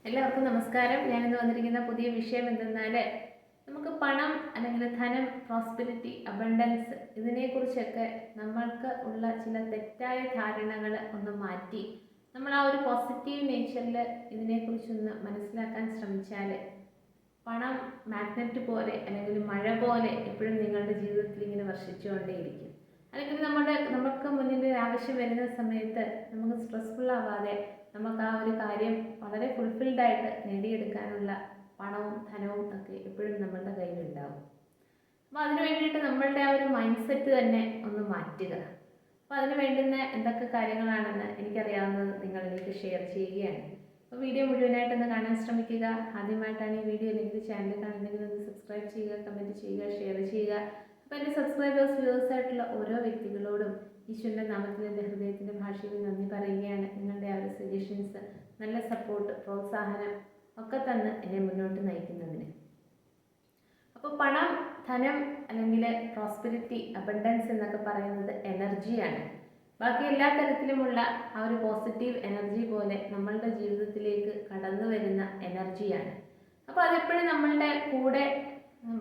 എല്ലാവർക്കും നമസ്കാരം. ഞാനിന്ന് വന്നിരിക്കുന്ന പുതിയ വിഷയം എന്തെന്നാൽ നമുക്ക് പണം അല്ലെങ്കിൽ ധനം, പ്രോസ്പെരിറ്റി, അബണ്ടൻസ് ഇതിനെക്കുറിച്ചൊക്കെ നമ്മൾക്ക് ഉള്ള ചില തെറ്റായ ധാരണകൾ ഒന്ന് മാറ്റി നമ്മൾ ആ ഒരു പോസിറ്റീവ് നേച്ചറിൽ ഇതിനെക്കുറിച്ചൊന്ന് മനസ്സിലാക്കാൻ ശ്രമിച്ചാൽ പണം മാഗ്നറ്റ് പോലെ അല്ലെങ്കിൽ മഴ പോലെ എപ്പോഴും നിങ്ങളുടെ ജീവിതത്തിൽ ഇങ്ങനെ വർഷിച്ചുകൊണ്ടേയിരിക്കും. അല്ലെങ്കിൽ നമുക്ക് മുന്നിൽ ആവശ്യം വരുന്ന സമയത്ത് നമുക്ക് സ്ട്രെസ്ഫുൾ ആവാതെ നമുക്ക് ആ ഒരു കാര്യം വളരെ ഫുൾഫിൽഡ് ആയിട്ട് നേടിയെടുക്കാനുള്ള പണവും ധനവും ഒക്കെ എപ്പോഴും നമ്മളുടെ കയ്യിലുണ്ടാവും. അപ്പോൾ അതിന് വേണ്ടിയിട്ട് നമ്മളുടെ ആ ഒരു മൈൻഡ് സെറ്റ് തന്നെ ഒന്ന് മാറ്റുക. അപ്പോൾ അതിന് വേണ്ടുന്ന എന്തൊക്കെ കാര്യങ്ങളാണെന്ന് എനിക്കറിയാവുന്നത് നിങ്ങളിലേക്ക് ഷെയർ ചെയ്യുകയാണ്. അപ്പോൾ വീഡിയോ മുഴുവനായിട്ടൊന്ന് കാണാൻ ശ്രമിക്കുക. ആദ്യമായിട്ടാണ് ഈ വീഡിയോ അല്ലെങ്കിൽ ചാനൽ കാണുന്നെങ്കിൽ ഒന്ന് സബ്സ്ക്രൈബ് ചെയ്യുക, കമൻറ്റ് ചെയ്യുക, ഷെയർ ചെയ്യുക. അപ്പോൾ എൻ്റെ സബ്സ്ക്രൈബേഴ്സ്, വ്യൂവേഴ്സ് ആയിട്ടുള്ള ഓരോ വ്യക്തികളോടും ഈശ്വരൻ്റെ നാമത്തിൽ എൻ്റെ ഹൃദയത്തിൻ്റെ ഭാഷയിൽ നന്ദി പറയുകയാണ്. നിങ്ങളുടെ ആ ഒരു സജഷൻസ്, നല്ല സപ്പോർട്ട്, പ്രോത്സാഹനം ഒക്കെ തന്ന് എന്നെ മുന്നോട്ട് നയിക്കുന്നതിന്. അപ്പോൾ പണം, ധനം അല്ലെങ്കിൽ പ്രോസ്പെരിറ്റി, അബണ്ടൻസ് എന്നൊക്കെ പറയുന്നത് എനർജിയാണ്. ബാക്കി എല്ലാ തരത്തിലുമുള്ള ആ ഒരു പോസിറ്റീവ് എനർജി പോലെ നമ്മളുടെ ജീവിതത്തിലേക്ക് കടന്നു വരുന്ന എനർജിയാണ്. അപ്പോൾ അതെപ്പോഴും നമ്മളുടെ കൂടെ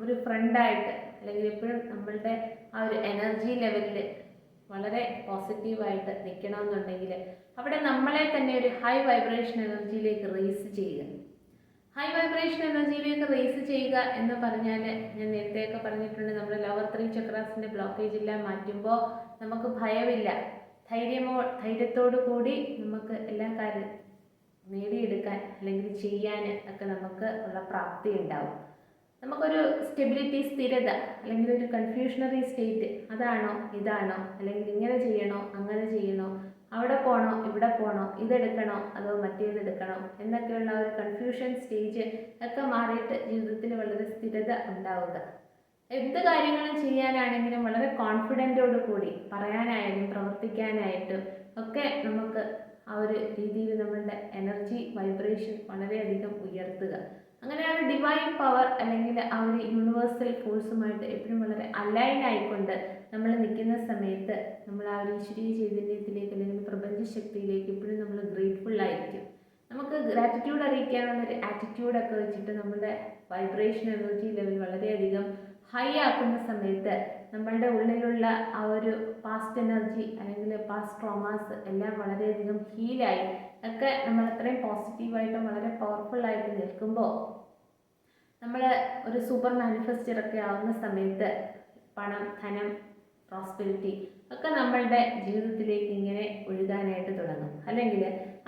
ഒരു ഫ്രണ്ടായിട്ട് അല്ലെങ്കിൽ എപ്പോഴും നമ്മളുടെ ആ ഒരു എനർജി ലെവലിൽ വളരെ പോസിറ്റീവായിട്ട് നിൽക്കണമെന്നുണ്ടെങ്കിൽ അവിടെ നമ്മളെ തന്നെ ഒരു ഹൈ വൈബ്രേഷൻ എനർജിയിലേക്ക് റേസ് ചെയ്യുക. ഹൈ വൈബ്രേഷൻ എനർജിയിലേക്ക് റേസ് ചെയ്യുക എന്ന് പറഞ്ഞാൽ ഞാൻ നേരത്തെയൊക്കെ പറഞ്ഞിട്ടുണ്ട്, നമ്മൾ ലോവർ 3 ചക്രാസിൻ്റെ ബ്ലോക്കേജ് എല്ലാം മാറ്റുമ്പോൾ നമുക്ക് ഭയമില്ല, ധൈര്യത്തോടു കൂടി നമുക്ക് എല്ലാ കാര്യം നേടിയെടുക്കാൻ അല്ലെങ്കിൽ ചെയ്യാൻ ഒക്കെ നമുക്ക് ഉള്ള പ്രാപ്തി ഉണ്ടാവും. നമുക്കൊരു സ്റ്റെബിലിറ്റി, സ്ഥിരത അല്ലെങ്കിൽ ഒരു കൺഫ്യൂഷണറി സ്റ്റേറ്റ്, അതാണോ ഇതാണോ അല്ലെങ്കിൽ ഇങ്ങനെ ചെയ്യണോ അങ്ങനെ ചെയ്യണോ, അവിടെ പോകണോ ഇവിടെ പോകണോ, ഇതെടുക്കണോ അതോ മറ്റേതെടുക്കണോ എന്നൊക്കെയുള്ള ഒരു കൺഫ്യൂഷൻ സ്റ്റേജ് ഒക്കെ മാറിയിട്ട് ജീവിതത്തിൽ വളരെ സ്ഥിരത ഉണ്ടാവുക. എന്ത് കാര്യങ്ങളും ചെയ്യാനാണെങ്കിലും വളരെ കോൺഫിഡൻറ്റോടു കൂടി പറയാനായാലും പ്രവർത്തിക്കാനായിട്ടും ഒക്കെ നമുക്ക് ആ ഒരു രീതിയിൽ നമ്മളുടെ എനർജി വൈബ്രേഷൻ വളരെയധികം ഉയർത്തുക. അങ്ങനെ ആ ഒരു ഡിവൈൻ പവർ അല്ലെങ്കിൽ ആ ഒരു യൂണിവേഴ്സൽ ഫോഴ്സുമായിട്ട് എപ്പോഴും വളരെ അലൈൻ ആയിക്കൊണ്ട് നമ്മൾ നിൽക്കുന്ന സമയത്ത് നമ്മൾ ആ ഒരു ഈശ്വരീയ ചൈതന്യത്തിലേക്ക് അല്ലെങ്കിൽ പ്രപഞ്ചശക്തിയിലേക്ക് എപ്പോഴും നമ്മൾ ഗ്രേറ്റ്ഫുൾ ആയിരിക്കും. നമുക്ക് ഗ്രാറ്റിറ്റ്യൂഡ് അറിയിക്കാനുള്ളൊരു ആറ്റിറ്റ്യൂഡൊക്കെ വെച്ചിട്ട് നമ്മുടെ വൈബ്രേഷൻ എനർജി ലെവൽ വളരെയധികം ഹൈ ആക്കുന്ന സമയത്ത് നമ്മളുടെ ഉള്ളിലുള്ള ആ ഒരു പാസ്റ്റ് എനർജി അല്ലെങ്കിൽ പാസ്റ്റ് ട്രോമാസ് എല്ലാം വളരെയധികം ഹീലായി ഒക്കെ നമ്മൾ അത്രയും പോസിറ്റീവായിട്ടും വളരെ പവർഫുള്ളായിട്ട് നിൽക്കുമ്പോൾ നമ്മൾ ഒരു സൂപ്പർ മാനിഫെസ്റ്ററൊക്കെ ആവുന്ന സമയത്ത് പണം, ധനം, പ്രോസ്പെരിറ്റി ഒക്കെ നമ്മളുടെ ജീവിതത്തിലേക്ക് ഇങ്ങനെ ഒഴുകാനായിട്ട് തുടങ്ങും. അല്ലെങ്കിൽ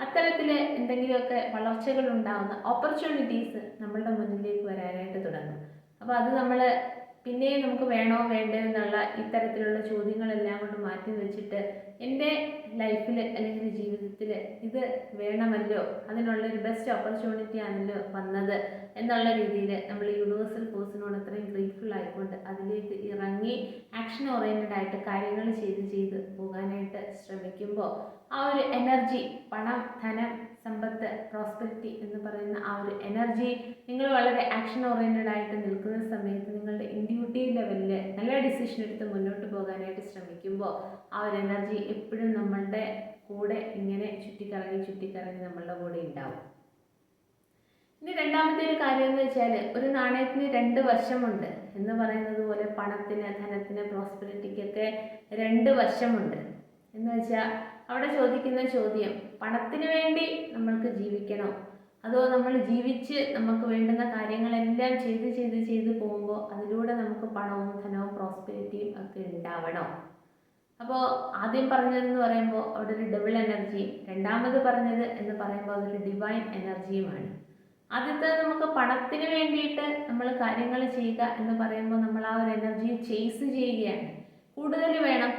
അത്തരത്തിൽ എന്തെങ്കിലുമൊക്കെ വളർച്ചകൾ ഉണ്ടാകുന്ന ഓപ്പർച്യൂണിറ്റീസ് നമ്മളുടെ മുന്നിലേക്ക് വരാനായിട്ട് തുടങ്ങും. അപ്പോൾ അത് നമ്മൾ പിന്നെയും നമുക്ക് വേണോ വേണ്ടോ എന്നുള്ള ഇത്തരത്തിലുള്ള ചോദ്യങ്ങളെല്ലാം കൊണ്ട് മാറ്റി വെച്ചിട്ട് എൻ്റെ ലൈഫിൽ അല്ലെങ്കിൽ ജീവിതത്തിൽ ഇത് വേണമല്ലോ, അതിനുള്ളൊരു ബെസ്റ്റ് ഓപ്പർച്യൂണിറ്റി ആണല്ലോ വന്നത് എന്നുള്ള രീതിയിൽ നമ്മൾ യൂണിവേഴ്സൽ ഫോഴ്സിനോട് അത്രയും ഗ്രേറ്റ്ഫുൾ ആയിക്കൊണ്ട് അതിലേക്ക് ഇറങ്ങി ആക്ഷൻ ഓറിയൻറ്റഡ് ആയിട്ട് കാര്യങ്ങൾ ചെയ്ത് പോകാനായിട്ട് ശ്രമിക്കുമ്പോൾ ആ ഒരു എനർജി, പണം, ധനം, സമ്പത്ത്, പ്രോസ്പെരിറ്റി എന്ന് പറയുന്ന ആ ഒരു എനർജി നിങ്ങൾ വളരെ ആക്ഷൻ ഓറിയൻറ്റഡ് ആയിട്ട് നിൽക്കുന്ന സമയത്ത് നിങ്ങളുടെ ഇൻഡ്യൂട്ടീവ് ലെവലിൽ നല്ല ഡിസിഷൻ എടുത്ത് മുന്നോട്ട് പോകാനായിട്ട് ശ്രമിക്കുമ്പോൾ ആ ഒരു എനർജി എപ്പോഴും നമ്മളുടെ കൂടെ ഇങ്ങനെ ചുറ്റിക്കറങ്ങി നമ്മളുടെ കൂടെ ഉണ്ടാവും. ഇനി രണ്ടാമത്തെ ഒരു കാര്യം എന്ന് വെച്ചാൽ ഒരു നാണയത്തിന് 2 വശമുണ്ട് എന്ന് പറയുന്നത് പോലെ പണത്തിന്, ധനത്തിന്, പ്രോസ്പെരിറ്റിക്കൊക്കെ 2 വശമുണ്ട്. എന്ന് വെച്ചാൽ അവിടെ ചോദിക്കുന്ന ചോദ്യം, പണത്തിന് വേണ്ടി നമ്മൾക്ക് ജീവിക്കണോ അതോ നമ്മൾ ജീവിച്ച് നമുക്ക് വേണ്ടുന്ന കാര്യങ്ങളെല്ലാം ചെയ്ത് പോകുമ്പോൾ അതിലൂടെ നമുക്ക് പണവും ധനവും പ്രോസ്പെരിറ്റിയും ഒക്കെ ഉണ്ടാവണോ? അപ്പോൾ ആദ്യം പറഞ്ഞതെന്ന് പറയുമ്പോൾ അവിടെ ഒരു ഡബിൾ എനർജിയും, രണ്ടാമത് പറഞ്ഞത് എന്ന് പറയുമ്പോൾ അതൊരു ഡിവൈൻ എനർജിയുമാണ്. ആദ്യത്തെ നമുക്ക് പണത്തിന് വേണ്ടിയിട്ട് നമ്മൾ കാര്യങ്ങൾ ചെയ്യുക എന്ന് പറയുമ്പോൾ നമ്മൾ ആ ഒരു എനർജിയെ ചേസ് ചെയ്യുകയാണ്. കൂടുതൽ വേണം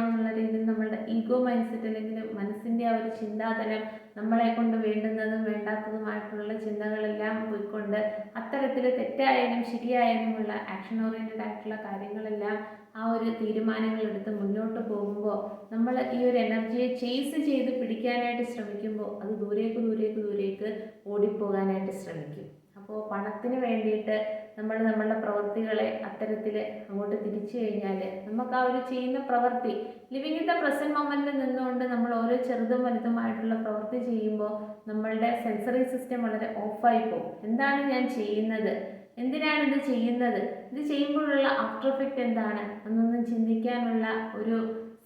എന്നുള്ള രീതിയിൽ നമ്മളുടെ ഈഗോ മൈൻഡ് സെറ്റ് അല്ലെങ്കിൽ മനസ്സിൻ്റെ ആ ഒരു ചിന്താതലം നമ്മളെ കൊണ്ട് വേണ്ടുന്നതും വേണ്ടാത്തതുമായിട്ടുള്ള ചിന്തകളെല്ലാം പോയിക്കൊണ്ട് അത്തരത്തിൽ തെറ്റായാലും ശരിയായാലുമുള്ള ആക്ഷൻ ഓറിയൻറ്റഡ് ആയിട്ടുള്ള കാര്യങ്ങളെല്ലാം ആ ഒരു തീരുമാനങ്ങൾ എടുത്ത് മുന്നോട്ട് പോകുമ്പോൾ നമ്മൾ ഈ ഒരു എനർജിയെ ചേസ് ചെയ്ത് പിടിക്കാനായിട്ട് ശ്രമിക്കുമ്പോൾ അത് ദൂരേക്ക് ഓടിപ്പോകാനായിട്ട് ശ്രമിക്കും. അപ്പോൾ പണത്തിന് വേണ്ടിയിട്ട് നമ്മൾ നമ്മളുടെ പ്രവൃത്തികളെ അത്തരത്തിൽ അങ്ങോട്ട് തിരിച്ചു കഴിഞ്ഞാൽ നമുക്ക് ആ ഒരു ചെയ്യുന്ന പ്രവൃത്തി ലിവിങ് ഇൻ ദ പ്രസൻറ്റ് മൊമെൻറ്റിൽ നിന്നുകൊണ്ട് നമ്മൾ ഓരോ ചെറുതും വലുതുമായിട്ടുള്ള പ്രവൃത്തി ചെയ്യുമ്പോൾ നമ്മളുടെ സെൻസറി സിസ്റ്റം വളരെ ഓഫായി പോകും. എന്താണ് ഞാൻ ചെയ്യുന്നത്, എന്തിനാണ് ഇത് ചെയ്യുന്നത്, ഇത് ചെയ്യുമ്പോഴുള്ള ആഫ്റ്റർ എഫക്റ്റ് എന്താണ് എന്നൊന്നും ചിന്തിക്കാനുള്ള ഒരു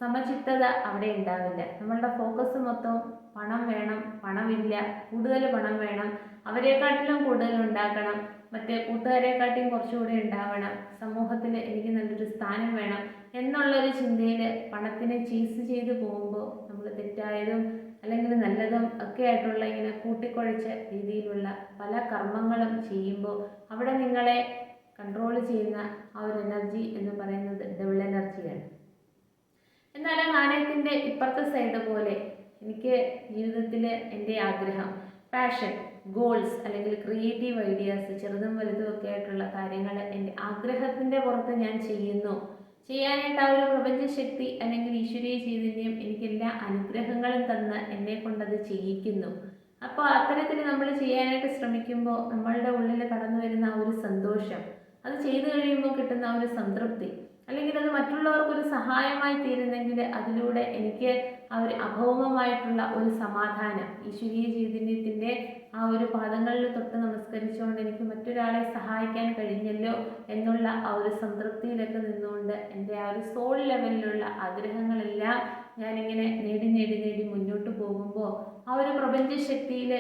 സമചിത്തത അവിടെ ഉണ്ടാവില്ല. നമ്മളുടെ ഫോക്കസ് മൊത്തം പണം വേണം, പണമില്ല, കൂടുതൽ പണം വേണം, അവരെക്കാട്ടിലും കൂടുതൽ ഉണ്ടാക്കണം, മറ്റേ കൂട്ടുകാരെക്കാട്ടിയും കുറച്ചുകൂടി ഉണ്ടാവണം, സമൂഹത്തിൽ എനിക്ക് നല്ലൊരു സ്ഥാനം വേണം എന്നുള്ളൊരു ചിന്തയിൽ പണത്തിനെ ചേസ് ചെയ്ത് പോകുമ്പോൾ നമ്മൾ തെറ്റായതും അല്ലെങ്കിൽ നല്ലതും ഒക്കെ ആയിട്ടുള്ള ഇങ്ങനെ കൂട്ടിക്കുഴച്ച രീതിയിലുള്ള പല കർമ്മങ്ങളും ചെയ്യുമ്പോൾ അവിടെ നിങ്ങളെ കൺട്രോൾ ചെയ്യുന്ന ആ ഒരു എനർജി എന്ന് പറയുന്നത് ഡബിൾ എനർജിയാണ്. എന്നാൽ ആ നാണയത്തിൻ്റെ ഇപ്പുറത്തെ സൈഡ് പോലെ എനിക്ക് ജീവിതത്തിൽ എൻ്റെ ആഗ്രഹം, പാഷൻ, ഗോൾസ് അല്ലെങ്കിൽ ക്രിയേറ്റീവ് ഐഡിയാസ്, ചെറുതും വലുതും ഒക്കെ ആയിട്ടുള്ള കാര്യങ്ങൾ എൻ്റെ ആഗ്രഹത്തിൻ്റെ പുറത്ത് ഞാൻ ചെയ്യുന്നു. ചെയ്യാനായിട്ട് ആ ഒരു പ്രപഞ്ചശക്തി അല്ലെങ്കിൽ ഈശ്വരീയ ചൈതന്യം എനിക്ക് എല്ലാ അനുഗ്രഹങ്ങളും തന്ന് എന്നെ കൊണ്ടത് ചെയ്യിക്കുന്നു. അപ്പോൾ അത്തരത്തിൽ നമ്മൾ ചെയ്യാനായിട്ട് ശ്രമിക്കുമ്പോൾ നമ്മളുടെ ഉള്ളിൽ കടന്നു വരുന്ന ആ ഒരു സന്തോഷം, അത് ചെയ്തു കഴിയുമ്പോൾ കിട്ടുന്ന ആ ഒരു സംതൃപ്തി, അല്ലെങ്കിൽ അത് മറ്റുള്ളവർക്കൊരു സഹായമായി തീരുന്നെങ്കിൽ അതിലൂടെ എനിക്ക് ആ ഒരു അഭൗമമായിട്ടുള്ള ഒരു സമാധാനം, ഈശ്വരീയ ചൈതന്യത്തിൻ്റെ ആ ഒരു പാദങ്ങളിൽ തൊട്ട് നമസ്കരിച്ചുകൊണ്ട് എനിക്ക് മറ്റൊരാളെ സഹായിക്കാൻ കഴിഞ്ഞല്ലോ എന്നുള്ള ആ ഒരു സംതൃപ്തിയിലൊക്കെ നിന്നുകൊണ്ട് എൻ്റെ ആ ഒരു സോൾ ലെവലിലുള്ള ആഗ്രഹങ്ങളെല്ലാം ഞാനിങ്ങനെ നേടി നേടി നേടി മുന്നോട്ട് പോകുമ്പോൾ ആ ഒരു പ്രപഞ്ചശക്തിയിൽ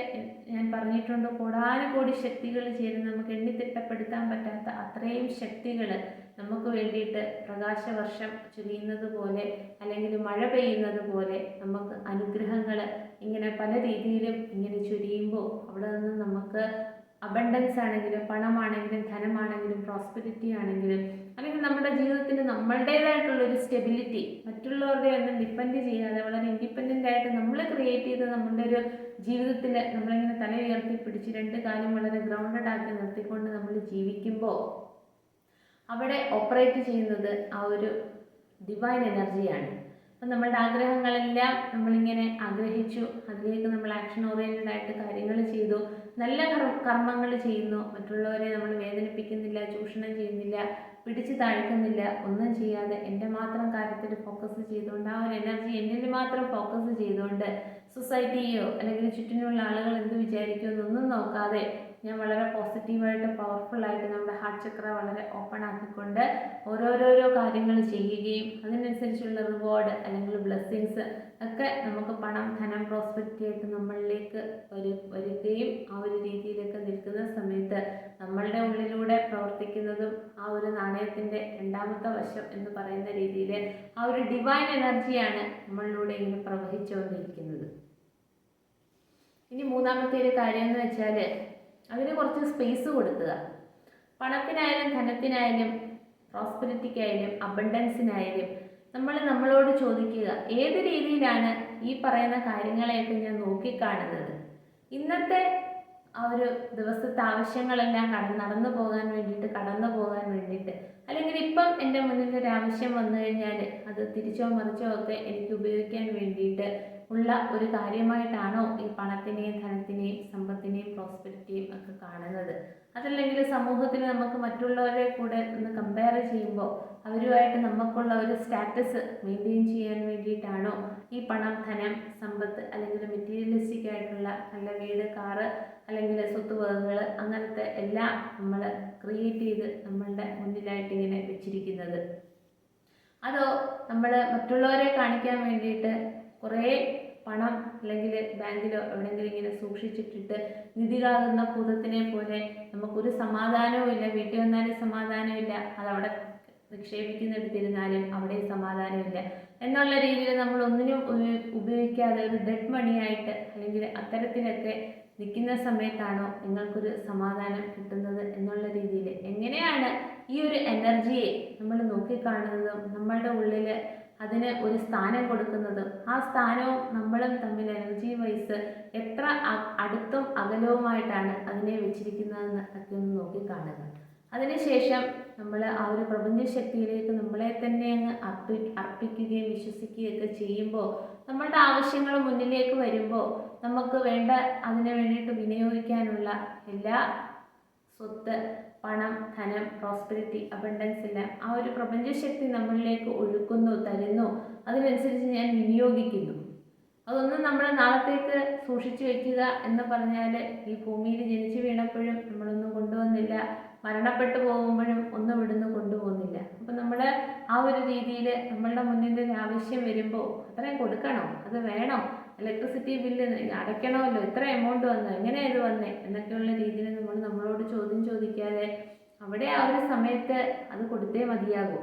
ഞാൻ പറഞ്ഞിട്ടുണ്ട്, കോടാനുകോടി ശക്തികൾ ചേരുന്ന നമുക്ക് എണ്ണിത്തിട്ടപ്പെടുത്താൻ പറ്റാത്ത അത്രയും ശക്തികൾ നമുക്ക് വേണ്ടിയിട്ട് പ്രകാശവർഷം ചൊരിയുന്നത് പോലെ അല്ലെങ്കിൽ മഴ പെയ്യുന്നത് പോലെ നമുക്ക് അനുഗ്രഹങ്ങൾ ഇങ്ങനെ പല രീതിയിലും ഇങ്ങനെ ചൊരിയുമ്പോൾ അവിടെ നിന്ന് നമുക്ക് അബണ്ടൻസ് ആണെങ്കിലും പണമാണെങ്കിലും ധനമാണെങ്കിലും പ്രോസ്പെരിറ്റി ആണെങ്കിലും അല്ലെങ്കിൽ നമ്മുടെ ജീവിതത്തിന് നമ്മളുടേതായിട്ടുള്ളൊരു സ്റ്റെബിലിറ്റി, മറ്റുള്ളവരുടെ ഒന്നും ഡിപ്പെൻഡ് ചെയ്യാതെ വളരെ ഇൻഡിപെൻഡൻ്റ് ആയിട്ട് നമ്മൾ ക്രിയേറ്റ് ചെയ്ത് നമ്മുടെ ഒരു ജീവിതത്തിൽ നമ്മളിങ്ങനെ തല ഉയർത്തി പിടിച്ച് രണ്ട് കാലും വളരെ ഗ്രൗണ്ടഡ് ആക്കി നിർത്തിക്കൊണ്ട് നമ്മൾ ജീവിക്കുമ്പോൾ അവിടെ ഓപ്പറേറ്റ് ചെയ്യുന്നത് ആ ഒരു ഡിവൈൻ എനർജിയാണ്. അപ്പം നമ്മളുടെ ആഗ്രഹങ്ങളെല്ലാം നമ്മളിങ്ങനെ ആഗ്രഹിച്ചു, അതിലേക്ക് നമ്മൾ ആക്ഷൻ ഓറിയൻറ്റഡ് ആയിട്ട് കാര്യങ്ങൾ ചെയ്തു, നല്ല കർമ്മങ്ങൾ ചെയ്യുന്നു, മറ്റുള്ളവരെ നമ്മൾ വേദനിപ്പിക്കുന്നില്ല, ചൂഷണം ചെയ്യുന്നില്ല, പിടിച്ചു താഴ്ക്കുന്നില്ല, ഒന്നും ചെയ്യാതെ എൻ്റെ മാത്രം കാര്യത്തിൽ ഫോക്കസ് ചെയ്തുകൊണ്ട് ആ ഒരു എനർജി എന്നിൽ മാത്രം ഫോക്കസ് ചെയ്തുകൊണ്ട് സൊസൈറ്റിയോ അല്ലെങ്കിൽ ചുറ്റിനുള്ള ആളുകൾ എന്ത് വിചാരിക്കുമെന്നൊന്നും നോക്കാതെ ഞാൻ വളരെ പോസിറ്റീവായിട്ട് പവർഫുള്ളായിട്ട് നമ്മുടെ ഹാർട്ട് ചക്ര വളരെ ഓപ്പൺ ആക്കിക്കൊണ്ട് ഓരോരോരോ കാര്യങ്ങൾ ചെയ്യുകയും അതിനനുസരിച്ചുള്ള റിവാർഡ് അല്ലെങ്കിൽ ബ്ലെസ്സിങ്സ് ഒക്കെ നമുക്ക് പണം, ധനം, പ്രോസ്പെരിറ്റി ആയിട്ട് നമ്മളിലേക്ക് വരികയും ആ ഒരു രീതിയിലൊക്കെ നിൽക്കുന്ന സമയത്ത് നമ്മളുടെ ഉള്ളിലൂടെ പ്രവർത്തിക്കുന്നതും ആ ഒരു നാണയത്തിൻ്റെ രണ്ടാമത്തെ വശം എന്ന് പറയുന്ന രീതിയിൽ ആ ഒരു ഡിവൈൻ എനർജിയാണ് നമ്മളിലൂടെ ഇങ്ങനെ പ്രവഹിച്ചുകൊണ്ടിരിക്കുന്നത്. ഇനി മൂന്നാമത്തെ ഒരു കാര്യം എന്ന് വെച്ചാൽ അതിന് കുറച്ച് സ്പേസ് കൊടുക്കുക. പണത്തിനായാലും ധനത്തിനായാലും പ്രോസ്പെരിറ്റിക്കായാലും അബണ്ടൻസിനായാലും നമ്മളോട് ചോദിക്കുക, ഏത് രീതിയിലാണ് ഈ പറയുന്ന കാര്യങ്ങളെയൊക്കെ ഞാൻ നോക്കിക്കാണുന്നത്? ഇന്നത്തെ ആ ഒരു ദിവസത്തെ ആവശ്യങ്ങളെല്ലാം കടന്നു പോകാൻ വേണ്ടിയിട്ട് അല്ലെങ്കിൽ ഇപ്പം എൻ്റെ മുന്നിൽ ഒരു ആവശ്യം വന്നു കഴിഞ്ഞാൽ അത് തിരിച്ചോ മറിച്ചോ ഒക്കെ എനിക്ക് ഉപയോഗിക്കാൻ വേണ്ടിയിട്ട് ഉള്ള ഒരു കാര്യമായിട്ടാണോ ഈ പണത്തിനെയും ധനത്തിനെയും സമ്പത്തിനെയും പ്രോസ്പെരിറ്റിയും ഒക്കെ കാണുന്നത്? അതല്ലെങ്കിൽ സമൂഹത്തിൽ നമുക്ക് മറ്റുള്ളവരെ കൂടെ ഒന്ന് കമ്പയർ ചെയ്യുമ്പോൾ അവരുമായിട്ട് നമുക്കുള്ള ഒരു സ്റ്റാറ്റസ് മെയിൻറ്റെയിൻ ചെയ്യാൻ വേണ്ടിയിട്ടാണോ ഈ പണം, ധനം, സമ്പത്ത് അല്ലെങ്കിൽ മെറ്റീരിയലിസ്റ്റിക് ആയിട്ടുള്ള നല്ല വീട്, കാറ് അല്ലെങ്കിൽ സ്വത്തുവകകൾ അങ്ങനത്തെ എല്ലാം നമ്മൾ ക്രിയേറ്റ് ചെയ്ത് നമ്മളുടെ മുന്നിലായിട്ട് ഇങ്ങനെ വെച്ചിരിക്കുന്നത്? അതോ നമ്മൾ മറ്റുള്ളവരെ കാണിക്കാൻ വേണ്ടിയിട്ട് കുറേ പണം അല്ലെങ്കിൽ ബാങ്കിലോ എവിടെയെങ്കിലും ഇങ്ങനെ സൂക്ഷിച്ചിട്ടിട്ട് നിധി കാകുന്ന ഭൂതത്തിനെ പോലെ നമുക്കൊരു സമാധാനവും ഇല്ല, വീട്ടിൽ വന്നാലും സമാധാനമില്ല, അതവിടെ നിക്ഷേപിക്കുന്നിടത്തിരുന്നാലും അവിടെ സമാധാനമില്ല എന്നുള്ള രീതിയിൽ നമ്മൾ ഒന്നിനും ഉപയോഗിക്കാതെ ഒരു ഡെഡ് മണിയായിട്ട് അല്ലെങ്കിൽ അത്തരത്തിലൊക്കെ നിൽക്കുന്ന സമയത്താണോ നിങ്ങൾക്കൊരു സമാധാനം കിട്ടുന്നത് എന്നുള്ള രീതിയിൽ എങ്ങനെയാണ് ഈ ഒരു എനർജിയെ നമ്മൾ നോക്കിക്കാണുന്നതും നമ്മളുടെ ഉള്ളിൽ അതിന് ഒരു സ്ഥാനം കൊടുക്കുന്നതും ആ സ്ഥാനവും നമ്മളും തമ്മിൽ എനർജി വൈസ് എത്ര അടുത്തും അകലവുമായിട്ടാണ് അതിനെ വെച്ചിരിക്കുന്നതെന്ന് ഒക്കെ ഒന്ന് നോക്കിക്കാണുക. അതിനുശേഷം നമ്മൾ ആ ഒരു പ്രപഞ്ചശക്തിയിലേക്ക് നമ്മളെ തന്നെ അങ്ങ് അർപ്പിക്കുകയും വിശ്വസിക്കുകയൊക്കെ ചെയ്യുമ്പോൾ നമ്മളുടെ ആവശ്യങ്ങൾ മുന്നിലേക്ക് വരുമ്പോൾ നമുക്ക് വേണ്ട അതിന് വേണ്ടിയിട്ട് വിനിയോഗിക്കാനുള്ള എല്ലാ സ്വത്ത്, പണം, ധനം, പ്രോസ്പെരിറ്റി, അബണ്ടൻസ് എല്ലാം ആ ഒരു പ്രപഞ്ചശക്തി നമ്മളിലേക്ക് ഒഴുക്കുന്നു, തരുന്നു. അതിനനുസരിച്ച് ഞാൻ വിനിയോഗിക്കുന്നു. അതൊന്നും നമ്മൾ നാളത്തേക്ക് സൂക്ഷിച്ചു വെക്കുക എന്ന് പറഞ്ഞാൽ ഈ ഭൂമിയിൽ ജനിച്ചു വീണപ്പോഴും നമ്മളൊന്നും കൊണ്ടുവന്നില്ല, മരണപ്പെട്ടു പോകുമ്പോഴും ഒന്നും ഇവിടുന്ന് കൊണ്ടുപോകുന്നില്ല. അപ്പം നമ്മൾ ആ ഒരു രീതിയിൽ നമ്മളുടെ മുന്നിൽ ഒരു ആവശ്യം വരുമ്പോൾ അത്രയും കൊടുക്കണോ, അത് വേണോ, ഇലക്ട്രിസിറ്റി ബില്ല് അടയ്ക്കണമല്ലോ, ഇത്ര എമൗണ്ട് വന്നു, എങ്ങനെയാണ് ഇത് വന്നേ എന്നൊക്കെയുള്ള രീതിയിൽ നമ്മൾ നമ്മളോട് ചോദ്യം ചോദിക്കാതെ അവിടെ ആ ഒരു സമയത്ത് അത് കൊടുത്തേ മതിയാകൂ.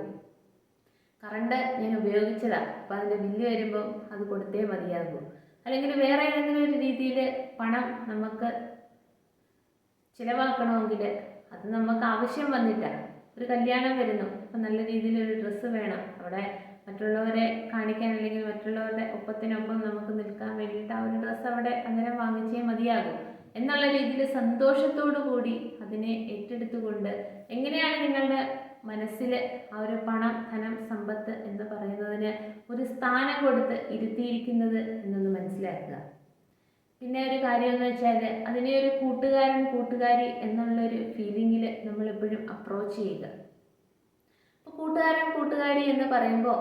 കറണ്ട് ഞാൻ ഉപയോഗിച്ചതാണ്, അപ്പോൾ അതിൻ്റെ ബില്ല് വരുമ്പോൾ അത് കൊടുത്തേ മതിയാകൂ. അല്ലെങ്കിൽ വേറെ ഏതെങ്കിലും ഒരു രീതിയിൽ പണം നമുക്ക് ചിലവാക്കണമെങ്കിൽ അത് നമുക്ക് ആവശ്യം വന്നിട്ടാണ്. ഒരു കല്യാണം വരുന്നു, അപ്പം നല്ല രീതിയിൽ ഒരു ഡ്രസ്സ് വേണം, അവിടെ മറ്റുള്ളവരെ കാണിക്കാൻ അല്ലെങ്കിൽ മറ്റുള്ളവരുടെ ഒപ്പത്തിനൊപ്പം നമുക്ക് നിൽക്കാൻ വേണ്ടിയിട്ട് ആ ഒരു ഡ്രസ്സ് അവിടെ അന്നേരം വാങ്ങിച്ചേ മതിയാകും എന്നുള്ള രീതിയിൽ സന്തോഷത്തോടു കൂടി അതിനെ ഏറ്റെടുത്തുകൊണ്ട് എങ്ങനെയാണ് നിങ്ങളുടെ മനസ്സിൽ ആ ഒരു പണം, ധനം, സമ്പത്ത് എന്ന് പറയുന്നതിന് ഒരു സ്ഥാനം കൊടുത്ത് ഇരുത്തിയിരിക്കുന്നത് എന്നൊന്ന് മനസ്സിലാക്കുക. പിന്നെ ഒരു കാര്യം എന്ന് വെച്ചാൽ അതിനെ ഒരു കൂട്ടുകാരൻ, കൂട്ടുകാരി എന്നുള്ളൊരു ഫീലിങ്ങിൽ നമ്മളെപ്പോഴും അപ്രോച്ച് ചെയ്യുക. അപ്പോൾ കൂട്ടുകാരൻ, കൂട്ടുകാരി എന്ന് പറയുമ്പോൾ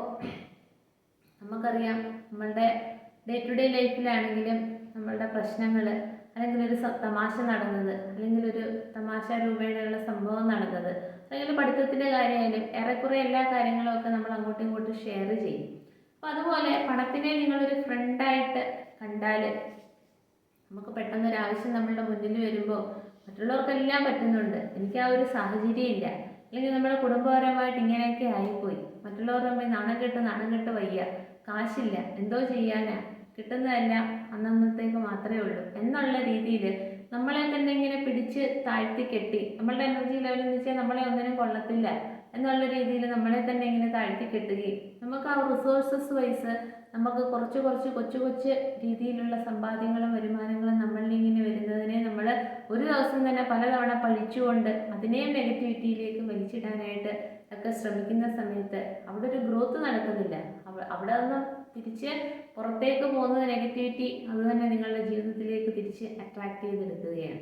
നമുക്കറിയാം നമ്മളുടെ ഡേ ടു ഡേ ലൈഫിലാണെങ്കിലും നമ്മളുടെ പ്രശ്നങ്ങൾ, അല്ലെങ്കിൽ ഒരു തമാശ നടന്നത്, അല്ലെങ്കിൽ ഒരു തമാശ രൂപേണയുള്ള സംഭവം നടന്നത്, അല്ലെങ്കിൽ പഠിത്തത്തിൻ്റെ കാര്യമായാലും ഏറെക്കുറെ എല്ലാ കാര്യങ്ങളും ഒക്കെ നമ്മൾ അങ്ങോട്ടും ഇങ്ങോട്ടും ഷെയർ ചെയ്യും. അപ്പോൾ അതുപോലെ പണത്തിനെ നിങ്ങളൊരു ഫ്രണ്ടായിട്ട് കണ്ടാൽ നമുക്ക് പെട്ടെന്നൊരാവശ്യം നമ്മളുടെ മുന്നിൽ വരുമ്പോൾ മറ്റുള്ളവർക്കെല്ലാം പറ്റുന്നുണ്ട്, എനിക്ക് ആ ഒരു സാഹചര്യം ഇല്ല, അല്ലെങ്കിൽ നമ്മുടെ കുടുംബപരമായിട്ട് ഇങ്ങനെയൊക്കെ ആയിപ്പോയി, മറ്റുള്ളവർ തമ്മിൽ നാണം കെട്ട് വയ്യ, കാശില്ല, എന്തോ ചെയ്യാനാ, കിട്ടുന്നതെല്ലാം അന്നന്നത്തേക്ക് മാത്രമേ ഉള്ളൂ എന്നുള്ള രീതിയിൽ നമ്മളെ തന്നെ ഇങ്ങനെ പിടിച്ച് താഴ്ത്തി കെട്ടി, നമ്മളുടെ എനർജി ലെവൽ എന്ന് വെച്ചാൽ നമ്മളെ ഒന്നിനും കൊള്ളത്തില്ല എന്നുള്ള രീതിയിൽ നമ്മളെ തന്നെ ഇങ്ങനെ താഴ്ത്തി കെട്ടുകയും നമുക്ക് ആ റിസോഴ്സസ് വൈസ് നമുക്ക് കുറച്ച് കൊച്ചു രീതിയിലുള്ള സമ്പാദ്യങ്ങളും വരുമാനങ്ങളും നമ്മളിൽ ഇങ്ങനെ വരുന്നതിനെ നമ്മൾ ഒരു ദിവസം തന്നെ പലതവണ പഴിച്ചുകൊണ്ട് അതിനെ നെഗറ്റിവിറ്റിയിലേക്ക് വലിച്ചിടാനായിട്ട് ഒക്കെ ശ്രമിക്കുന്ന സമയത്ത് അവിടെ ഒരു ഗ്രോത്ത് നടക്കുന്നില്ല. അവിടെ നിന്ന് തിരിച്ച് പുറത്തേക്ക് പോകുന്നത് നെഗറ്റിവിറ്റി അത് തന്നെ നിങ്ങളുടെ ജീവിതത്തിലേക്ക് തിരിച്ച് അട്രാക്റ്റ് ചെയ്തെടുക്കുകയാണ്.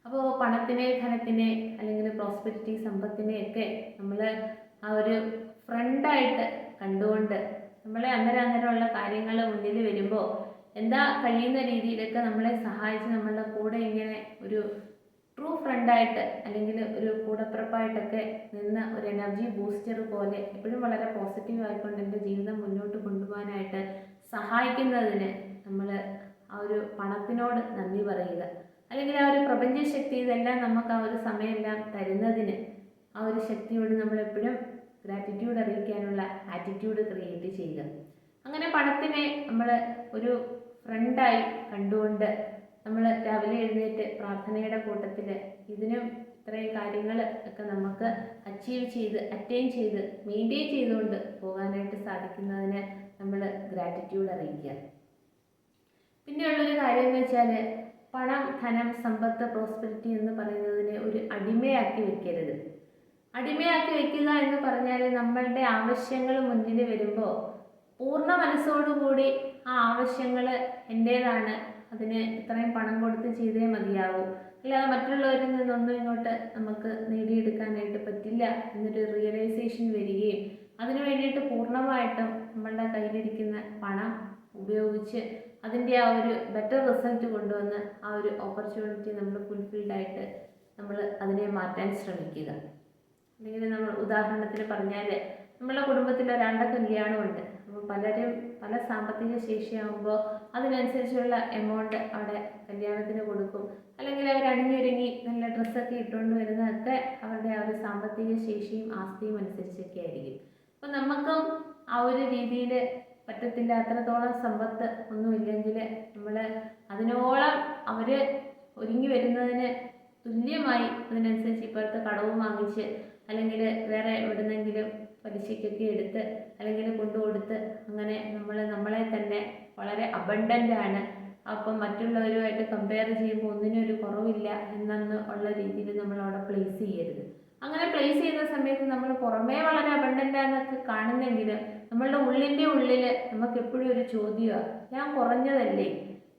അപ്പോൾ പണത്തിനെ, ധനത്തിനെ, അല്ലെങ്കിൽ പ്രോസ്പെരിറ്റി, സമ്പത്തിനെയൊക്കെ നമ്മൾ ആ ഒരു ഫ്രണ്ടായിട്ട് കണ്ടുകൊണ്ട് നമ്മളെ അന്നേരമുള്ള കാര്യങ്ങൾ മുന്നിൽ വരുമ്പോൾ എന്താ കഴിയുന്ന രീതിയിലൊക്കെ നമ്മളെ സഹായിച്ച് നമ്മളുടെ കൂടെ ഇങ്ങനെ ഒരു ട്രൂ ഫ്രണ്ടായിട്ട് അല്ലെങ്കിൽ ഒരു കൂടപ്പിറപ്പായിട്ടൊക്കെ നിന്ന് ഒരു എനർജി ബൂസ്റ്റർ പോലെ എപ്പോഴും വളരെ പോസിറ്റീവ് ആയിക്കൊണ്ട് എൻ്റെ ജീവിതം മുന്നോട്ട് കൊണ്ടുപോകാനായിട്ട് സഹായിക്കുന്നതിന് നമ്മൾ ആ ഒരു പണത്തിനോട് നന്ദി പറയുക, അല്ലെങ്കിൽ ആ ഒരു പ്രപഞ്ചശക്തി ഇതെല്ലാം നമുക്ക് ആ ഒരു സമയമെല്ലാം തരുന്നതിന് ആ ഒരു ശക്തിയോട് നമ്മളെപ്പോഴും ഗ്രാറ്റിറ്റ്യൂഡ് അറിയിക്കാനുള്ള ആറ്റിറ്റ്യൂഡ് ക്രിയേറ്റ് ചെയ്യുക. അങ്ങനെ പണത്തിനെ നമ്മൾ ഒരു ഫ്രണ്ടായി കണ്ടുകൊണ്ട് നമ്മൾ രാവിലെ എഴുന്നേറ്റ് പ്രാർത്ഥനയുടെ കൂട്ടത്തിൽ ഇതിനും ഇത്രയും കാര്യങ്ങൾ ഒക്കെ നമുക്ക് അറ്റൈൻ ചെയ്ത് മെയിൻറ്റെയിൻ ചെയ്തുകൊണ്ട് പോകാനായിട്ട് സാധിക്കുന്നതിന് നമ്മൾ ഗ്രാറ്റിറ്റ്യൂഡ് അറിയിക്കുക. പിന്നെയുള്ളൊരു കാര്യം എന്ന് വെച്ചാൽ പണം, ധനം, സമ്പത്ത്, പ്രോസ്പെരിറ്റി എന്ന് പറയുന്നതിനെ ഒരു അടിമയാക്കി വെക്കരുത്. അടിമയാക്കി വെക്കുക എന്ന് പറഞ്ഞാൽ നമ്മളുടെ ആവശ്യങ്ങൾ മുന്നിൽ വരുമ്പോൾ പൂർണ്ണ മനസ്സോടുകൂടി ആ ആവശ്യങ്ങൾ എൻ്റേതാണ്, അതിന് ഇത്രയും പണം കൊടുത്ത് ചെയ്തേ മതിയാവൂ, അല്ലാതെ മറ്റുള്ളവരിൽ നിന്നൊന്നും ഇങ്ങോട്ട് നമുക്ക് നേടിയെടുക്കാനായിട്ട് പറ്റില്ല എന്നൊരു റിയലൈസേഷൻ വരികയും അതിനു വേണ്ടിയിട്ട് പൂർണ്ണമായിട്ടും നമ്മളുടെ കയ്യിലിരിക്കുന്ന പണം ഉപയോഗിച്ച് അതിൻ്റെ ആ ഒരു ബെറ്റർ റിസൾട്ട് കൊണ്ടുവന്ന് ആ ഒരു ഓപ്പർച്യൂണിറ്റി നമ്മൾ ഫുൾഫിൽഡായിട്ട് നമ്മൾ അതിനെ മാറ്റാൻ ശ്രമിക്കുക. അല്ലെങ്കിൽ നമ്മൾ ഉദാഹരണത്തിന് പറഞ്ഞാൽ നമ്മളുടെ കുടുംബത്തിൽ ഒരാളുടെ കല്യാണമുണ്ട്. അപ്പോൾ പലരും പല സാമ്പത്തിക ശേഷിയാകുമ്പോൾ അതിനനുസരിച്ചുള്ള എമൗണ്ട് അവിടെ കല്യാണത്തിന് കൊടുക്കും, അല്ലെങ്കിൽ അവർ അണിഞ്ഞൊരുങ്ങി നല്ല ഡ്രസ്സൊക്കെ ഇട്ടുകൊണ്ട് വരുന്നതൊക്കെ അവരുടെ ആ ഒരു സാമ്പത്തിക ശേഷിയും ആസ്തിയും അനുസരിച്ചൊക്കെ ആയിരിക്കും. അപ്പോൾ നമുക്കും ആ ഒരു രീതിയിൽ പറ്റത്തില്ല, അത്രത്തോളം സമ്പത്ത് ഒന്നുമില്ലെങ്കിൽ നമ്മൾ അതിനോളം അവർ ഒരുങ്ങി വരുന്നതിന് തുല്യമായി അതിനനുസരിച്ച് ഇപ്പോഴത്തെ കടവും വാങ്ങിച്ച് അല്ലെങ്കിൽ വേറെ എവിടുന്നെങ്കിലും പലിശയ്ക്കൊക്കെ എടുത്ത് അല്ലെങ്കിൽ കൊണ്ടുകൊടുത്ത് അങ്ങനെ നമ്മളെ തന്നെ വളരെ അബണ്ടൻ്റാണ്, അപ്പം മറ്റുള്ളവരുമായിട്ട് കമ്പയർ ചെയ്യുമ്പോൾ ഒന്നിനും ഒരു കുറവില്ല എന്നൊന്ന് ഉള്ള രീതിയിൽ നമ്മൾ അവിടെ പ്ലേസ് ചെയ്യരുത്. അങ്ങനെ പ്ലേസ് ചെയ്യുന്ന സമയത്ത് നമ്മൾ പുറമേ വളരെ അബണ്ടൻ്റാന്നൊക്കെ കാണുന്നെങ്കിലും നമ്മളുടെ ഉള്ളിൻ്റെ ഉള്ളിൽ നമുക്ക് എപ്പോഴും ഒരു ചോദ്യമാണ്, ഞാൻ കുറഞ്ഞതല്ലേ,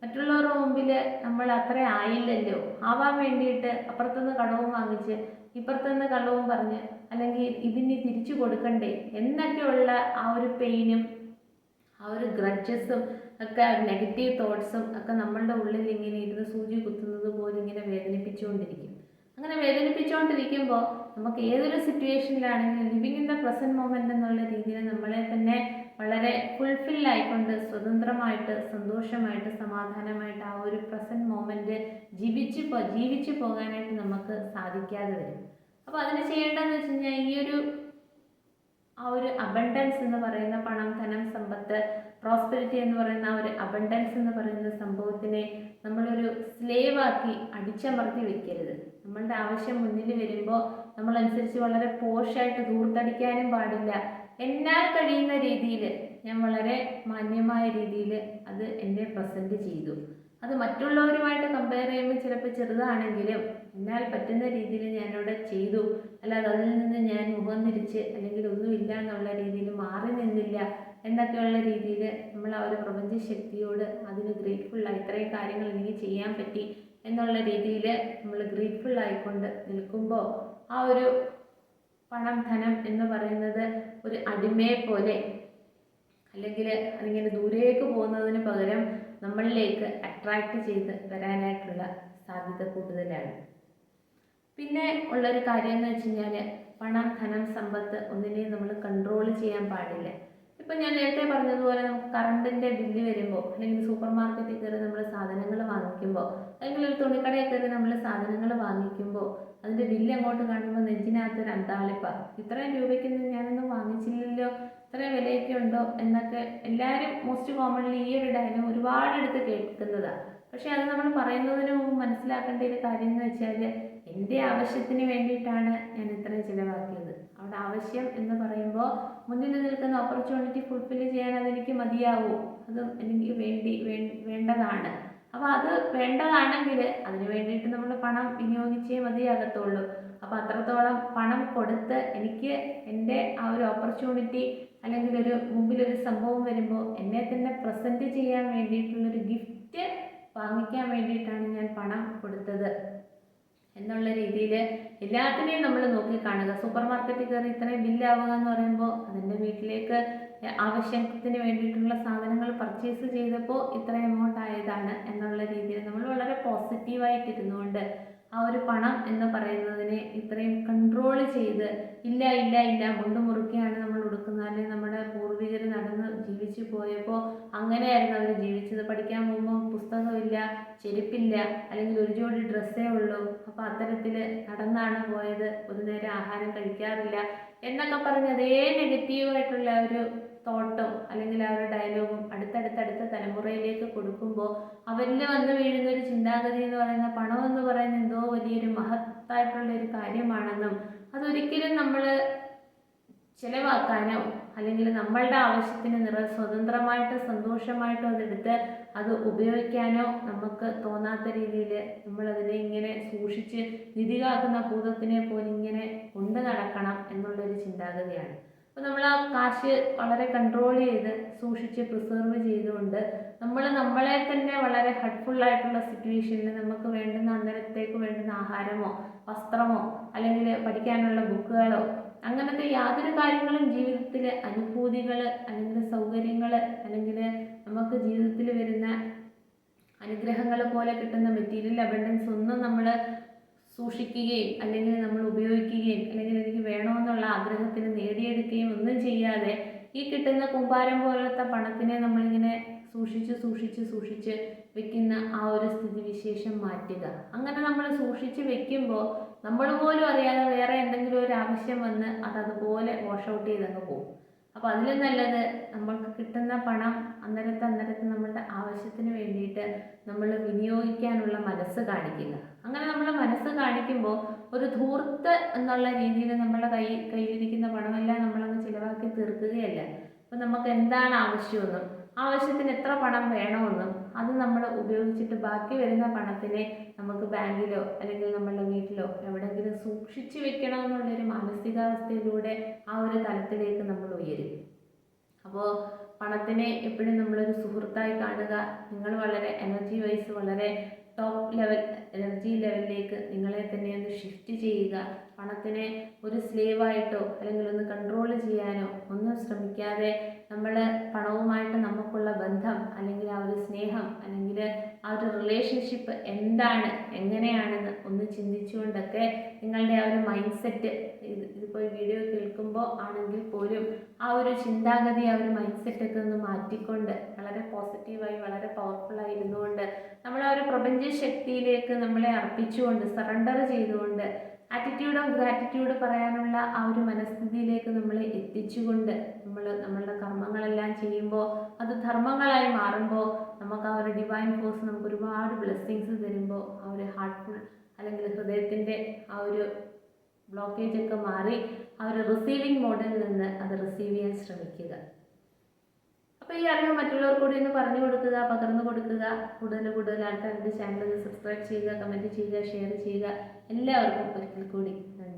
മറ്റുള്ളവരുടെ മുമ്പിൽ നമ്മൾ അത്ര ആയില്ലല്ലോ, ആവാൻ വേണ്ടിയിട്ട് അപ്പുറത്തുനിന്ന് കടവും വാങ്ങിച്ച് ഇപ്പുറത്തുനിന്ന് കള്ളവും പറഞ്ഞ് അല്ലെങ്കിൽ ഇതിന് തിരിച്ചു കൊടുക്കണ്ടേ എന്നൊക്കെയുള്ള ആ ഒരു പെയിനും ആ ഒരു ഗ്രഡ്ജസും ഒക്കെ നെഗറ്റീവ് തോട്ട്സും ഒക്കെ നമ്മളുടെ ഉള്ളിൽ ഇങ്ങനെ ഇരുന്ന് സൂചി കുത്തുന്നത് പോലെ ഇങ്ങനെ വേദനിപ്പിച്ചുകൊണ്ടിരിക്കും. അങ്ങനെ വേദനിപ്പിച്ചുകൊണ്ടിരിക്കുമ്പോൾ നമുക്ക് ഏതൊരു സിറ്റുവേഷനിലാണെങ്കിലും living in the present moment എന്നുള്ള രീതിയിൽ നമ്മളെ തന്നെ വളരെ ഫുൾഫില്ലായിക്കൊണ്ട് സ്വതന്ത്രമായിട്ട് സന്തോഷമായിട്ട് സമാധാനമായിട്ട് ആ ഒരു പ്രസൻറ്റ് മൊമെൻ്റ് ജീവിച്ചു പോകാനായിട്ട് നമുക്ക് സാധിക്കാതെ വരും. അപ്പോൾ അതിന് ചെയ്യേണ്ടതെന്ന് വെച്ച് കഴിഞ്ഞാൽ ആ ഒരു അബണ്ടൻസ് എന്ന് പറയുന്ന പണം, ധനം, സമ്പത്ത്, പ്രോസ്പെരിറ്റി എന്ന് പറയുന്ന ആ ഒരു അബണ്ടൻസ് എന്ന് പറയുന്ന സംഭവത്തിനെ നമ്മളൊരു സ്ലേവാക്കി അടിച്ചമർത്തി വെക്കരുത്. നമ്മളുടെ ആവശ്യം മുന്നിൽ വരുമ്പോൾ നമ്മളനുസരിച്ച് വളരെ പോഷായിട്ട് ധൂർത്തടിക്കാനും പാടില്ല. എന്നാൽ കഴിയുന്ന രീതിയിൽ ഞാൻ വളരെ മാന്യമായ രീതിയിൽ അത് എൻ്റെ പ്രസൻറ്റ് ചെയ്തു. അത് മറ്റുള്ളവരുമായിട്ട് കമ്പയർ ചെയ്യുമ്പോൾ ചിലപ്പോൾ ചെറുതാണെങ്കിലും എന്നാൽ പറ്റുന്ന രീതിയിൽ ഞാനിവിടെ ചെയ്തു. അല്ലാതെ അതിൽ നിന്ന് ഞാൻ മുഖം തിരിച്ച് അല്ലെങ്കിൽ ഒന്നുമില്ല എന്നുള്ള രീതിയിൽ മാറി നിന്നില്ല എന്നൊക്കെയുള്ള രീതിയിൽ നമ്മൾ ആ ഒരു പ്രപഞ്ച ശക്തിയോട് അതിന് ഗ്രേറ്റ്ഫുള്ളായി ഇത്രയും കാര്യങ്ങൾ എനിക്ക് ചെയ്യാൻ പറ്റി എന്നുള്ള രീതിയിൽ നമ്മൾ ഗ്രേറ്റ്ഫുൾ ആയിക്കൊണ്ട് നിൽക്കുമ്പോൾ ആ ഒരു പണം, ധനം എന്ന് പറയുന്നത് ഒരു അടിമയെ പോലെ അല്ലെങ്കിൽ അതിങ്ങനെ ദൂരേക്ക് പോകുന്നതിന് പകരം നമ്മളിലേക്ക് അട്രാക്റ്റ് ചെയ്ത് വരാനായിട്ടുള്ള സാധ്യത കൂടുതലാണ്. പിന്നെ ഉള്ളൊരു കാര്യം എന്ന് വെച്ച് കഴിഞ്ഞാൽ പണം, ധനം, സമ്പത്ത് ഒന്നിനെയും നമ്മൾ കൺട്രോൾ ചെയ്യാൻ പാടില്ല. ഇപ്പം ഞാൻ നേരത്തെ പറഞ്ഞതുപോലെ നമുക്ക് കറണ്ടിൻ്റെ ബില്ല് വരുമ്പോൾ അല്ലെങ്കിൽ സൂപ്പർ മാർക്കറ്റിൽ കയറി നമ്മൾ സാധനങ്ങൾ വാങ്ങിക്കുമ്പോൾ അല്ലെങ്കിൽ ഒരു തുണിക്കടയിൽ കയറി നമ്മൾ സാധനങ്ങൾ വാങ്ങിക്കുമ്പോൾ അതിൻ്റെ ബില്ല് അങ്ങോട്ട് കാണുമ്പോൾ നെഞ്ചിനകത്തൊരു അന്താളിപ്പാണ്. ഇത്രയും രൂപയ്ക്കൊന്നും ഞാനൊന്നും വാങ്ങിച്ചില്ലല്ലോ, ഇത്രയും വിലയൊക്കെ ഉണ്ടോ എന്നൊക്കെ എല്ലാവരും മോസ്റ്റ് കോമൺലി ഈ ഒരു ഡയലോഗ് ഒരുപാടെടുത്ത് കേൾക്കുന്നതാണ്. പക്ഷേ അത് നമ്മൾ പറയുന്നതിന് മുമ്പ് മനസ്സിലാക്കേണ്ട ഒരു കാര്യം എന്ന് വെച്ചാൽ എൻ്റെ ആവശ്യത്തിന് വേണ്ടിയിട്ടാണ് ഞാൻ ഇത്രയും ചിലവാക്കിയത്. അവിടെ ആവശ്യം എന്ന് പറയുമ്പോൾ മുന്നിൽ നിൽക്കുന്ന ഓപ്പർച്യൂണിറ്റി ഫുൾഫില്ല് ചെയ്യാൻ അതെനിക്ക് മതിയാവൂ, അത് എനിക്ക് വേണ്ടതാണ്. അപ്പോൾ അത് വേണ്ടതാണെങ്കിൽ അതിന് വേണ്ടിയിട്ട് നമ്മൾ പണം വിനിയോഗിച്ചേ മതിയാകത്തുള്ളൂ. അപ്പോൾ അത്രത്തോളം പണം കൊടുത്ത് എനിക്ക് എൻ്റെ ആ ഒരു ഓപ്പർച്യൂണിറ്റി അല്ലെങ്കിൽ ഒരു മുമ്പിലൊരു സംഭവം വരുമ്പോൾ എന്നെ തന്നെ പ്രസൻറ്റ് ചെയ്യാൻ വേണ്ടിയിട്ടുള്ളൊരു ഗിഫ്റ്റ് വാങ്ങിക്കാൻ വേണ്ടിയിട്ടാണ് ഞാൻ പണം കൊടുത്തത് എന്നുള്ള രീതിയിൽ എല്ലാത്തിനെയും നമ്മൾ നോക്കിക്കാണുക. സൂപ്പർ മാർക്കറ്റിൽ കയറി ഇത്രയും ബില്ലാവുക എന്ന് പറയുമ്പോൾ അതിൻ്റെ വീട്ടിലേക്ക് ആവശ്യത്തിന് വേണ്ടിയിട്ടുള്ള സാധനങ്ങൾ പർച്ചേസ് ചെയ്തപ്പോൾ ഇത്ര എമൗണ്ട് ആയതാണ് എന്നുള്ള രീതിയിൽ നമ്മൾ വളരെ പോസിറ്റീവായിട്ടിരുന്നുകൊണ്ട് ആ ഒരു പണം എന്ന് പറയുന്നതിനെ ഇത്രയും കൺട്രോൾ ചെയ്ത് ഇല്ല മുണ്ട് മുറുക്കിയാണ് നമ്മൾ ഉടുക്കുന്നത്, അല്ലെങ്കിൽ നമ്മുടെ പൂർവികർ നടന്ന് ജീവിച്ചു പോയപ്പോൾ അങ്ങനെയായിരുന്നു അവർ ജീവിച്ചത്. പഠിക്കാൻ പോകുമ്പോൾ പുസ്തകമില്ല, ചെരുപ്പില്ല, അല്ലെങ്കിൽ ഒരു ജോഡി ഡ്രസ്സേ ഉള്ളൂ, അപ്പോൾ അത്തരത്തിൽ നടന്നാണ് പോയത്, ഒരു നേരം ആഹാരം കഴിക്കാറില്ല എന്നൊക്കെ പറഞ്ഞ് അതേ നെഗറ്റീവായിട്ടുള്ള ഒരു തോട്ടും അല്ലെങ്കിൽ ആ ഒരു ഡയലോഗും അടുത്ത തലമുറയിലേക്ക് കൊടുക്കുമ്പോൾ അവരിൽ വന്ന് വീഴുന്ന ഒരു ചിന്താഗതി എന്ന് പറയുന്ന പണം എന്ന് പറയുന്നത് എന്തോ വലിയൊരു മഹത്തായിട്ടുള്ളൊരു കാര്യമാണെന്നും അതൊരിക്കലും നമ്മൾ ചിലവാക്കാനോ അല്ലെങ്കിൽ നമ്മളുടെ ആവശ്യത്തിന് സ്വതന്ത്രമായിട്ട് സന്തോഷമായിട്ടോ അതെടുത്ത് അത് ഉപയോഗിക്കാനോ നമുക്ക് തോന്നാത്ത രീതിയിൽ നമ്മളതിനെ ഇങ്ങനെ സൂക്ഷിച്ച് നിധി കാക്കുന്ന ഭൂതത്തിനെ പോലെ ഇങ്ങനെ കൊണ്ടു നടക്കണം എന്നുള്ളൊരു ചിന്താഗതിയാണ്. അപ്പോൾ നമ്മൾ ആ കാശ് വളരെ കൺട്രോൾ ചെയ്ത് സൂക്ഷിച്ച് പ്രിസർവ് ചെയ്തുകൊണ്ട് നമ്മളെ തന്നെ വളരെ ഹെൽപ്ഫുള്ളായിട്ടുള്ള സിറ്റുവേഷനിൽ നമുക്ക് വേണ്ടുന്ന അന്നേരത്തേക്ക് വേണ്ടുന്ന ആഹാരമോ വസ്ത്രമോ അല്ലെങ്കിൽ പഠിക്കാനുള്ള ബുക്കുകളോ അങ്ങനത്തെ യാതൊരു കാര്യങ്ങളും ജീവിതത്തിൽ അനുഭൂതികൾ അല്ലെങ്കിൽ സൗകര്യങ്ങൾ അല്ലെങ്കിൽ നമുക്ക് ജീവിതത്തിൽ വരുന്ന അനുഗ്രഹങ്ങൾ പോലെ കിട്ടുന്ന മെറ്റീരിയൽ അബണ്ടൻസ് ഒന്നും നമ്മൾ സൂക്ഷിക്കുകയും അല്ലെങ്കിൽ നമ്മൾ ഉപയോഗിക്കുകയും അല്ലെങ്കിൽ എനിക്ക് വേണമെന്നുള്ള ആഗ്രഹത്തിന് നേടിയെടുക്കുകയും ഒന്നും ചെയ്യാതെ ഈ കിട്ടുന്ന കൂമ്പാരം പോലത്തെ പണത്തിനെ നമ്മളിങ്ങനെ സൂക്ഷിച്ച് വെക്കുന്ന ആ ഒരു സ്ഥിതിവിശേഷം മാറ്റുക. അങ്ങനെ നമ്മൾ സൂക്ഷിച്ച് വെക്കുമ്പോൾ നമ്മൾ പോലും അറിയാതെ വേറെ എന്തെങ്കിലും ഒരു ആവശ്യം വന്ന് അതുപോലെ വാഷ് ഔട്ട് ചെയ്തങ്ങ് പോകും. അപ്പോൾ അതിലും നല്ലത് നമ്മൾക്ക് കിട്ടുന്ന പണം അന്നേരത്തെ നമ്മളുടെ ആവശ്യത്തിന് വേണ്ടിയിട്ട് നമ്മൾ വിനിയോഗിക്കാനുള്ള മനസ്സ് കാണിക്കുക. അങ്ങനെ നമ്മൾ മനസ്സ് കാണിക്കുമ്പോൾ ഒരു ധൂർത്ത് എന്നുള്ള രീതിയിൽ നമ്മളുടെ കയ്യിലിരിക്കുന്ന പണമെല്ലാം നമ്മളങ്ങ് ചിലവാക്കി തീർക്കുകയല്ല. അപ്പോൾ നമുക്ക് എന്താണ് ആവശ്യമെന്നും ആവശ്യത്തിന് എത്ര പണം വേണമെന്നും അത് നമ്മൾ ഉപയോഗിച്ചിട്ട് ബാക്കി വരുന്ന പണത്തിനെ നമുക്ക് ബാങ്കിലോ അല്ലെങ്കിൽ നമ്മളുടെ വീട്ടിലോ എവിടെയെങ്കിലും സൂക്ഷിച്ച് വെക്കണമെന്നുള്ളൊരു മാനസികാവസ്ഥയിലൂടെ ആ ഒരു തലത്തിലേക്ക് നമ്മൾ ഉയരും. അപ്പോൾ പണത്തിനെ എപ്പോഴും നമ്മളൊരു സുഹൃത്തായി കാണുക. നിങ്ങൾ വളരെ എനർജി വൈസ് വളരെ ടോപ്പ് ലെവൽ എനർജി ലെവലിലേക്ക് നിങ്ങളെ തന്നെ ഒന്ന് ഷിഫ്റ്റ് ചെയ്യുക. പണത്തിനെ ഒരു സ്ലേവായിട്ടോ അല്ലെങ്കിൽ ഒന്ന് കൺട്രോൾ ചെയ്യാനോ ഒന്നും ശ്രമിക്കാതെ നമ്മൾ പണവുമായിട്ട് നമുക്കുള്ള ബന്ധം അല്ലെങ്കിൽ ആ ഒരു സ്നേഹം അല്ലെങ്കിൽ ആ ഒരു റിലേഷൻഷിപ്പ് എന്താണ് എങ്ങനെയാണെന്ന് ഒന്ന് ചിന്തിച്ചുകൊണ്ടൊക്കെ നിങ്ങളുടെ ആ ഒരു മൈൻഡ് സെറ്റ് ഇതിപ്പോൾ ഈ വീഡിയോ കേൾക്കുമ്പോൾ ആണെങ്കിൽ പോലും ആ ഒരു ചിന്താഗതി ആ ഒരു മൈൻഡ് സെറ്റൊക്കെ ഒന്ന് മാറ്റിക്കൊണ്ട് വളരെ പോസിറ്റീവായി വളരെ പവർഫുള്ളായി ഇരുന്നുകൊണ്ട് നമ്മൾ ആ ഒരു പ്രപഞ്ച ശക്തിയിലേക്ക് നമ്മളെ അർപ്പിച്ചുകൊണ്ട് സറണ്ടർ ചെയ്തുകൊണ്ട് ആറ്റിറ്റ്യൂഡ് ഓഫ് ഗ്രാറ്റിറ്റ്യൂഡ് പറയാനുള്ള ആ ഒരു മനസ്ഥിതിയിലേക്ക് നമ്മളെ എത്തിച്ചുകൊണ്ട് നമ്മളുടെ കർമ്മങ്ങളെല്ലാം ചെയ്യുമ്പോൾ അത് ധർമ്മങ്ങളായി മാറുമ്പോൾ നമുക്ക് ആ ഒരു ഡിവൈൻ ഫോഴ്സ് നമുക്ക് ഒരുപാട് ബ്ലെസ്സിങ്സ് തരുമ്പോൾ ആ ഒരു ഹാർട്ട്ഫുൾ അല്ലെങ്കിൽ ഹൃദയത്തിൻ്റെ ആ ഒരു ബ്ലോക്കേജ് ഒക്കെ മാറി ആ ഒരു റിസീവിങ് മോഡിൽ നിന്ന് അത് റിസീവ് ചെയ്യാൻ ശ്രമിക്കുക. അപ്പോൾ ഈ അറിവ് മറ്റുള്ളവർ കൂടി ഒന്ന് പറഞ്ഞു കൊടുക്കുക, പകർന്നു കൊടുക്കുക. കൂടുതൽ ആൾക്കാരുടെ ചാനൽ സബ്സ്ക്രൈബ് ചെയ്യുക, കമൻറ്റ് ചെയ്യുക, ഷെയർ ചെയ്യുക. എല്ലാവർക്കും ഒരിക്കൽ കൂടി നന്ദി.